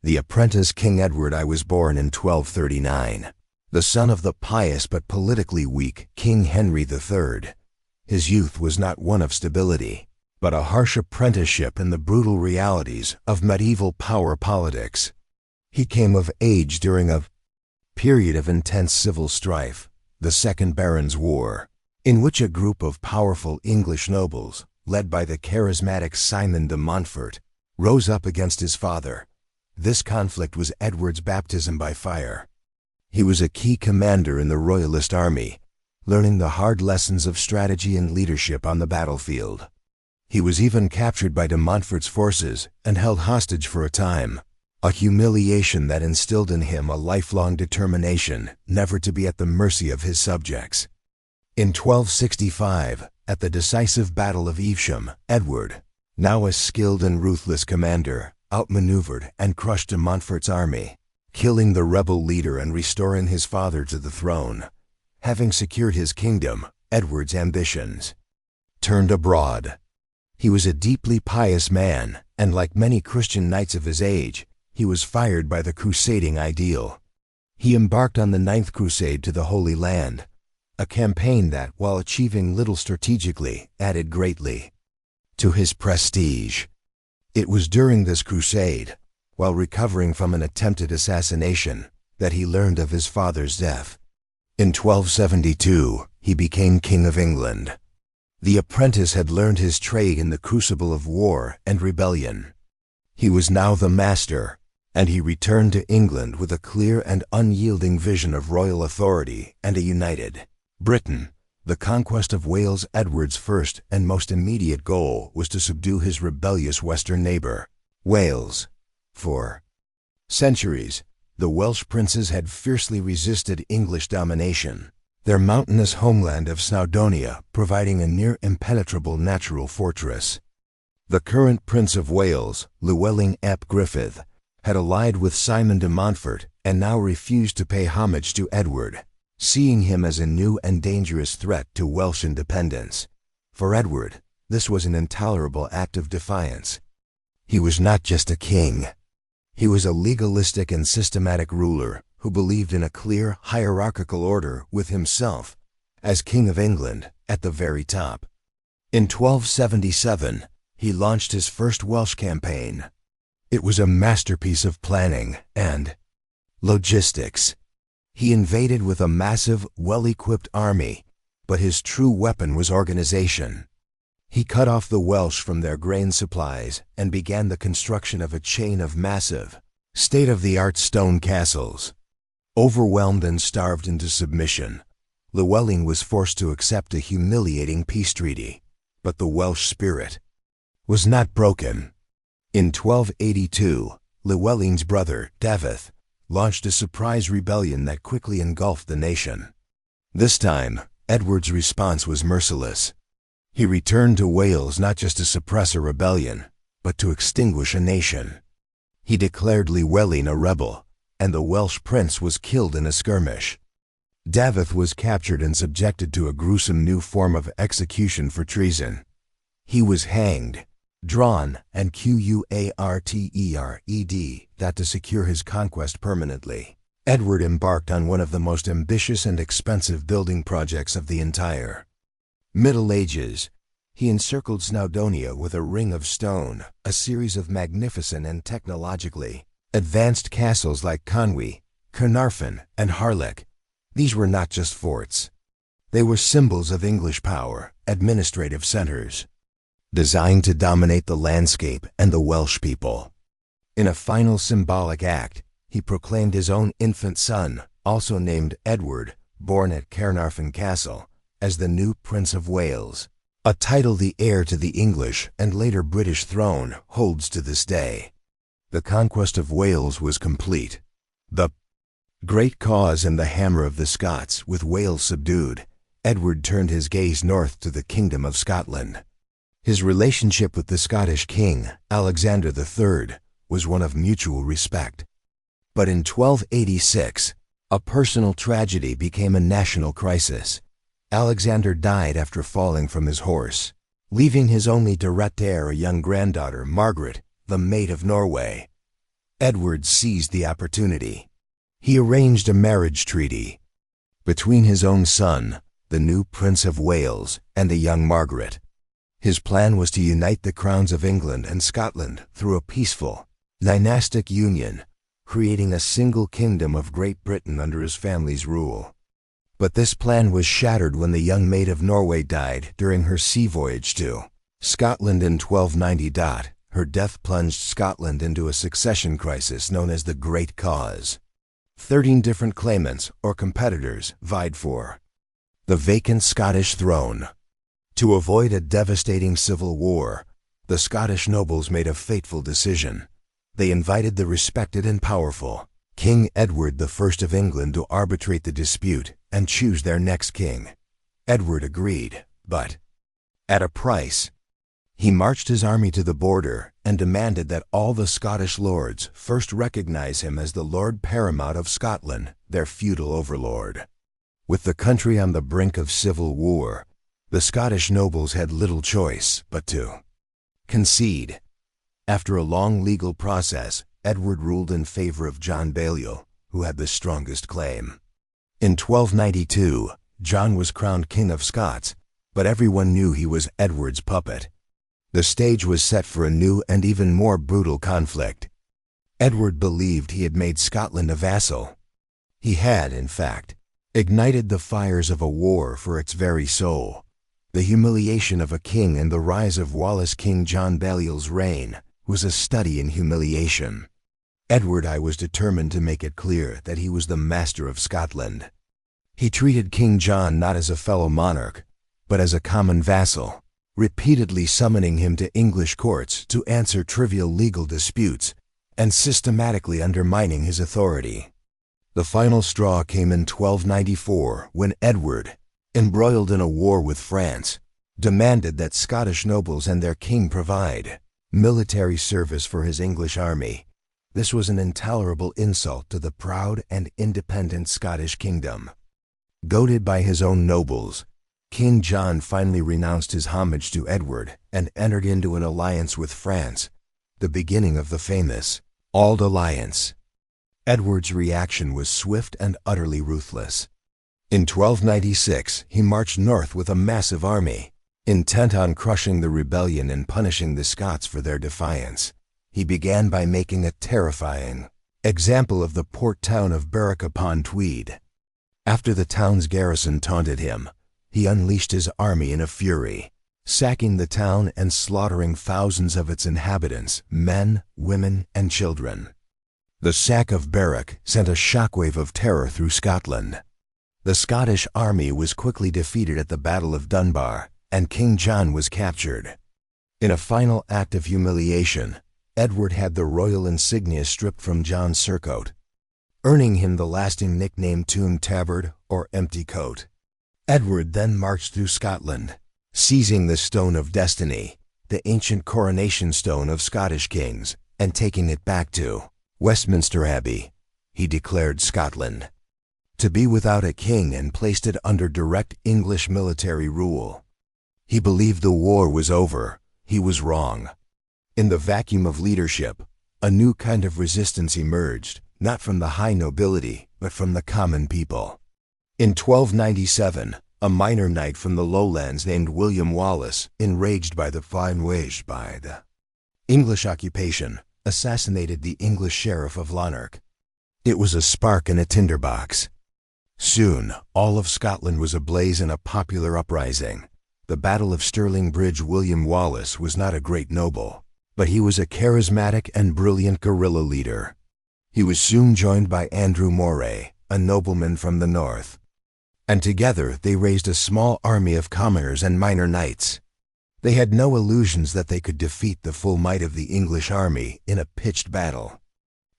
The apprentice King Edward I was born in 1239, the son of the pious but politically weak King Henry III. His youth was not one of stability, but a harsh apprenticeship in the brutal realities of medieval power politics. He came of age during a period of intense civil strife, the Second Barons' War, in which a group of powerful English nobles, led by the charismatic Simon de Montfort, rose up against his father. This conflict was Edward's baptism by fire. He was a key commander in the Royalist army, learning the hard lessons of strategy and leadership on the battlefield. He was even captured by de Montfort's forces and held hostage for a time, a humiliation that instilled in him a lifelong determination never to be at the mercy of his subjects. In 1265, at the decisive Battle of Evesham, Edward, now a skilled and ruthless commander, outmaneuvered and crushed de Montfort's army, killing the rebel leader and restoring his father to the throne. Having secured his kingdom, Edward's ambitions turned abroad. He was a deeply pious man, and like many Christian knights of his age, he was fired by the crusading ideal. He embarked on the Ninth Crusade to the Holy Land, a campaign that, while achieving little strategically, added greatly to his prestige. It was during this crusade, while recovering from an attempted assassination, that he learned of his father's death. In 1272, he became King of England. The apprentice had learned his trade in the crucible of war and rebellion. He was now the master, and he returned to England with a clear and unyielding vision of royal authority and a united Britain. The conquest of Wales. Edward's first and most immediate goal was to subdue his rebellious western neighbor, Wales. For centuries, the Welsh princes had fiercely resisted English domination, their mountainous homeland of Snowdonia providing a near impenetrable natural fortress. The current Prince of Wales, Llewellyn ap Griffith, had allied with Simon de Montfort and now refused to pay homage to Edward, seeing him as a new and dangerous threat to Welsh independence. For Edward, this was an intolerable act of defiance. He was not just a king. He was a legalistic and systematic ruler who believed in a clear, hierarchical order with himself, as King of England, at the very top. In 1277, he launched his first Welsh campaign. It was a masterpiece of planning and logistics. He invaded with a massive, well-equipped army, but his true weapon was organization. He cut off the Welsh from their grain supplies and began the construction of a chain of massive, state-of-the-art stone castles. Overwhelmed and starved into submission, Llewellyn was forced to accept a humiliating peace treaty, but the Welsh spirit was not broken. In 1282, Llewellyn's brother, Dafydd, launched a surprise rebellion that quickly engulfed the nation. This time, Edward's response was merciless. He returned to Wales not just to suppress a rebellion, but to extinguish a nation. He declared Llewellyn a rebel, and the Welsh prince was killed in a skirmish. Dafydd was captured and subjected to a gruesome new form of execution for treason. He was hanged, drawn, and quartered that to secure his conquest permanently. Edward embarked on one of the most ambitious and expensive building projects of the entire Middle Ages. He encircled Snowdonia with a ring of stone, a series of magnificent and technologically advanced castles like Conwy, Carnarvon, and Harlech. These were not just forts. They were symbols of English power, administrative centers, designed to dominate the landscape and the Welsh people. In a final symbolic act, he proclaimed his own infant son, also named Edward, born at Carnarvon Castle, as the new Prince of Wales, a title the heir to the English and later British throne holds to this day. The conquest of Wales was complete. The great cause and the hammer of the Scots, with Wales subdued, Edward turned his gaze north to the Kingdom of Scotland. His relationship with the Scottish king, Alexander III, was one of mutual respect. But in 1286, a personal tragedy became a national crisis. Alexander died after falling from his horse, leaving his only direct heir, a young granddaughter, Margaret, the Maid of Norway. Edward seized the opportunity. He arranged a marriage treaty between his own son, the new Prince of Wales, and the young Margaret. His plan was to unite the crowns of England and Scotland through a peaceful, dynastic union, creating a single kingdom of Great Britain under his family's rule. But this plan was shattered when the young Maid of Norway died during her sea voyage to Scotland in 1290. Her death plunged Scotland into a succession crisis known as the Great Cause. 13 different claimants, or competitors, vied for the vacant Scottish throne. To avoid a devastating civil war, the Scottish nobles made a fateful decision. They invited the respected and powerful King Edward I of England to arbitrate the dispute and choose their next king. Edward agreed, but at a price. He marched his army to the border and demanded that all the Scottish lords first recognize him as the Lord Paramount of Scotland, their feudal overlord. With the country on the brink of civil war, the Scottish nobles had little choice but to concede. After a long legal process, Edward ruled in favor of John Balliol, who had the strongest claim. In 1292, John was crowned King of Scots, but everyone knew he was Edward's puppet. The stage was set for a new and even more brutal conflict. Edward believed he had made Scotland a vassal. He had, in fact, ignited the fires of a war for its very soul. The humiliation of a king and the rise of Wallace King John Balliol's reign was a study in humiliation. Edward I was determined to make it clear that he was the master of Scotland. He treated King John not as a fellow monarch, but as a common vassal, repeatedly summoning him to English courts to answer trivial legal disputes and systematically undermining his authority. The final straw came in 1294 when Edward, embroiled in a war with France, demanded that Scottish nobles and their king provide military service for his English army. This was an intolerable insult to the proud and independent Scottish kingdom. Goaded by his own nobles, King John finally renounced his homage to Edward and entered into an alliance with France, the beginning of the famous Auld Alliance. Edward's reaction was swift and utterly ruthless. In 1296, he marched north with a massive army, intent on crushing the rebellion and punishing the Scots for their defiance. He began by making a terrifying example of the port town of Berwick-upon-Tweed. After the town's garrison taunted him, he unleashed his army in a fury, sacking the town and slaughtering thousands of its inhabitants, men, women, and children. The sack of Berwick sent a shockwave of terror through Scotland. The Scottish army was quickly defeated at the Battle of Dunbar, and King John was captured. In a final act of humiliation, Edward had the royal insignia stripped from John's surcoat, earning him the lasting nickname Tomb Tabard, or Empty Coat. Edward then marched through Scotland, seizing the Stone of Destiny, the ancient coronation stone of Scottish kings, and taking it back to Westminster Abbey. He declared Scotland to be without a king and placed it under direct English military rule. He believed the war was over. He was wrong. In the vacuum of leadership, a new kind of resistance emerged, not from the high nobility, but from the common people. In 1297, a minor knight from the lowlands named William Wallace, enraged by the fine waged by the English occupation, assassinated the English sheriff of Lanark. It was a spark in a tinderbox. Soon, all of Scotland was ablaze in a popular uprising. The Battle of Stirling Bridge. William Wallace was not a great noble, but he was a charismatic and brilliant guerrilla leader. He was soon joined by Andrew Moray, a nobleman from the north, and together they raised a small army of commoners and minor knights. They had no illusions that they could defeat the full might of the English army in a pitched battle.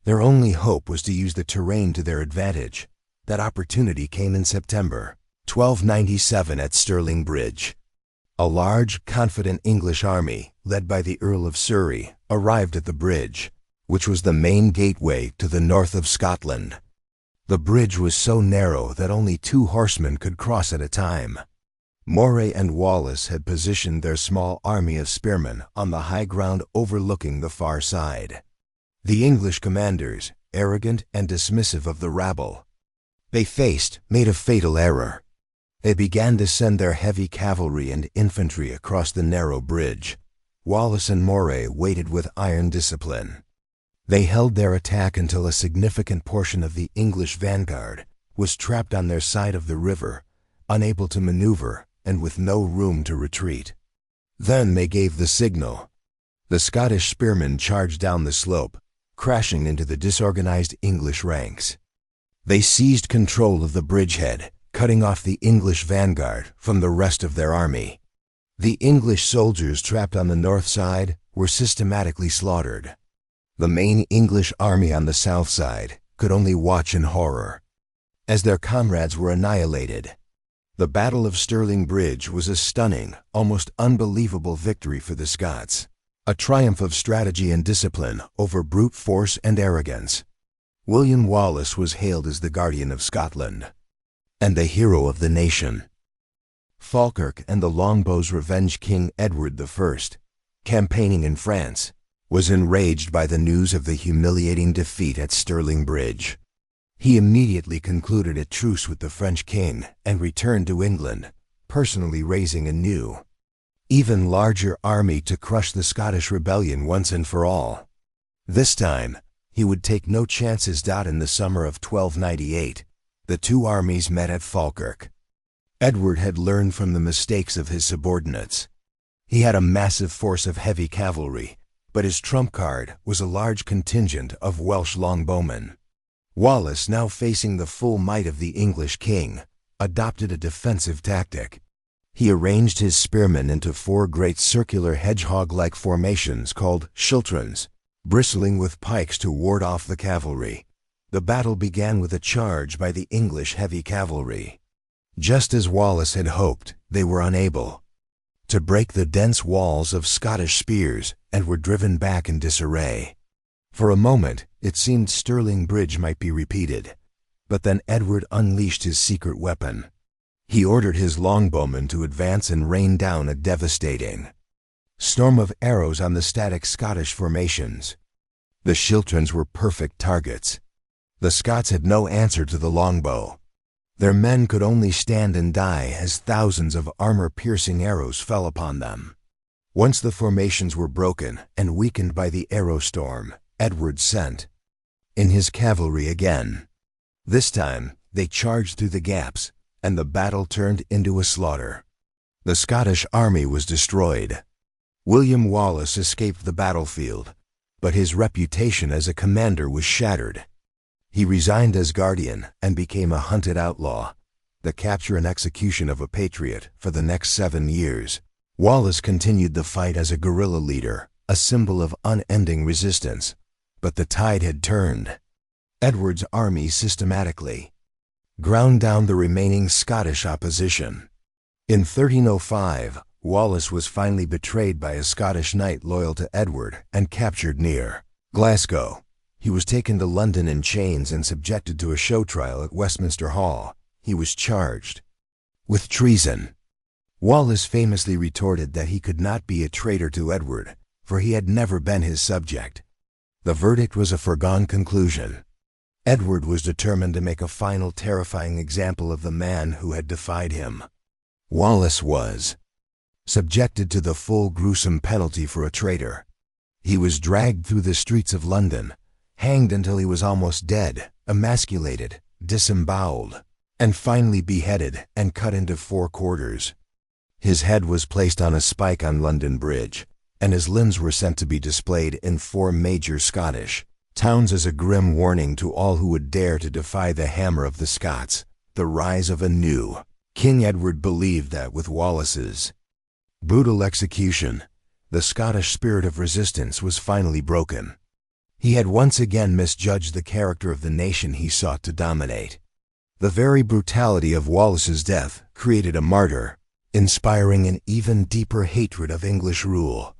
Their only hope was to use the terrain to their advantage. That opportunity came in September 1297 at Stirling Bridge. A large, confident English army, led by the Earl of Surrey, arrived at the bridge, which was the main gateway to the north of Scotland. The bridge was so narrow that only 2 horsemen could cross at a time. Moray and Wallace had positioned their small army of spearmen on the high ground overlooking the far side. The English commanders, arrogant and dismissive of the rabble, they faced, made a fatal error. They began to send their heavy cavalry and infantry across the narrow bridge. Wallace and Moray waited with iron discipline. They held their attack until a significant portion of the English vanguard was trapped on their side of the river, unable to maneuver and with no room to retreat. Then they gave the signal. The Scottish spearmen charged down the slope, crashing into the disorganized English ranks. They seized control of the bridgehead, cutting off the English vanguard from the rest of their army. The English soldiers trapped on the north side were systematically slaughtered. The main English army on the south side could only watch in horror as their comrades were annihilated. The Battle of Stirling Bridge was a stunning, almost unbelievable victory for the Scots, a triumph of strategy and discipline over brute force and arrogance. William Wallace was hailed as the guardian of Scotland and the hero of the nation. Falkirk and the Longbow's revenge King Edward I, campaigning in France, was enraged by the news of the humiliating defeat at Stirling Bridge. He immediately concluded a truce with the French king and returned to England, personally raising a new, even larger army to crush the Scottish rebellion once and for all. This time, he would take no chances. In the summer of 1298, the two armies met at Falkirk. Edward had learned from the mistakes of his subordinates. He had a massive force of heavy cavalry, but his trump card was a large contingent of Welsh longbowmen. Wallace, now facing the full might of the English king, adopted a defensive tactic. He arranged his spearmen into four great circular hedgehog-like formations called schiltrons, bristling with pikes to ward off the cavalry. The battle began with a charge by the English heavy cavalry. Just as Wallace had hoped, they were unable to break the dense walls of Scottish spears and were driven back in disarray. For a moment, it seemed Stirling Bridge might be repeated, but then Edward unleashed his secret weapon. He ordered his longbowmen to advance and rain down a devastating storm of arrows on the static Scottish formations. The schiltrons were perfect targets. The Scots had no answer to the longbow. Their men could only stand and die as thousands of armor-piercing arrows fell upon them. Once the formations were broken and weakened by the arrow storm, Edward sent in his cavalry again. This time, they charged through the gaps, and the battle turned into a slaughter. The Scottish army was destroyed. William Wallace escaped the battlefield, but his reputation as a commander was shattered. He resigned as guardian and became a hunted outlaw, the capture and execution of a patriot for the next 7 years. Wallace continued the fight as a guerrilla leader, a symbol of unending resistance. But the tide had turned. Edward's army systematically ground down the remaining Scottish opposition. In 1305, Wallace was finally betrayed by a Scottish knight loyal to Edward and captured near Glasgow. He was taken to London in chains and subjected to a show trial at Westminster Hall. He was charged with treason. Wallace famously retorted that he could not be a traitor to Edward, for he had never been his subject. The verdict was a foregone conclusion. Edward was determined to make a final terrifying example of the man who had defied him. Wallace was subjected to the full gruesome penalty for a traitor. He was dragged through the streets of London, hanged until he was almost dead, emasculated, disemboweled, and finally beheaded and cut into 4 quarters. His head was placed on a spike on London Bridge, and his limbs were sent to be displayed in 4 major Scottish towns as a grim warning to all who would dare to defy the hammer of the Scots. The rise of a new King Edward believed that with Wallace's brutal execution, the Scottish spirit of resistance was finally broken. He had once again misjudged the character of the nation he sought to dominate. The very brutality of Wallace's death created a martyr, inspiring an even deeper hatred of English rule.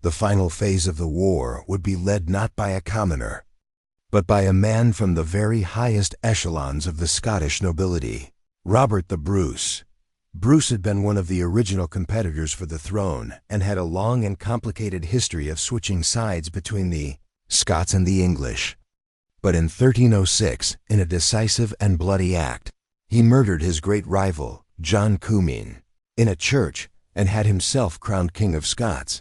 The final phase of the war would be led not by a commoner, but by a man from the very highest echelons of the Scottish nobility, Robert the Bruce. Bruce had been one of the original competitors for the throne and had a long and complicated history of switching sides between the Scots and the English. But in 1306, in a decisive and bloody act, he murdered his great rival, John Comyn, in a church and had himself crowned King of Scots.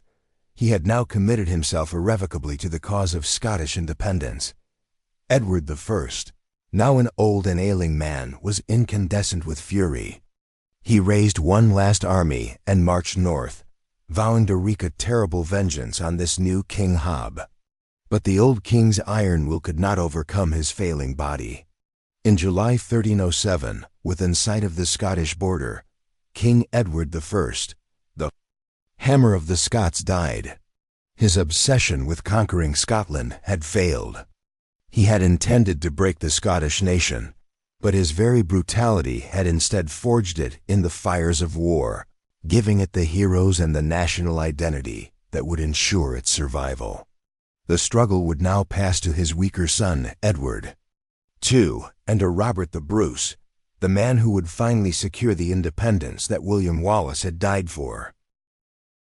He had now committed himself irrevocably to the cause of Scottish independence. Edward I, now an old and ailing man, was incandescent with fury. He raised one last army and marched north, vowing to wreak a terrible vengeance on this new King Hob. But the old king's iron will could not overcome his failing body. In July 1307, within sight of the Scottish border, King Edward I, the Hammer of the Scots, died. His obsession with conquering Scotland had failed. He had intended to break the Scottish nation, but his very brutality had instead forged it in the fires of war, giving it the heroes and the national identity that would ensure its survival. The struggle would now pass to his weaker son, Edward II, and to Robert the Bruce, the man who would finally secure the independence that William Wallace had died for.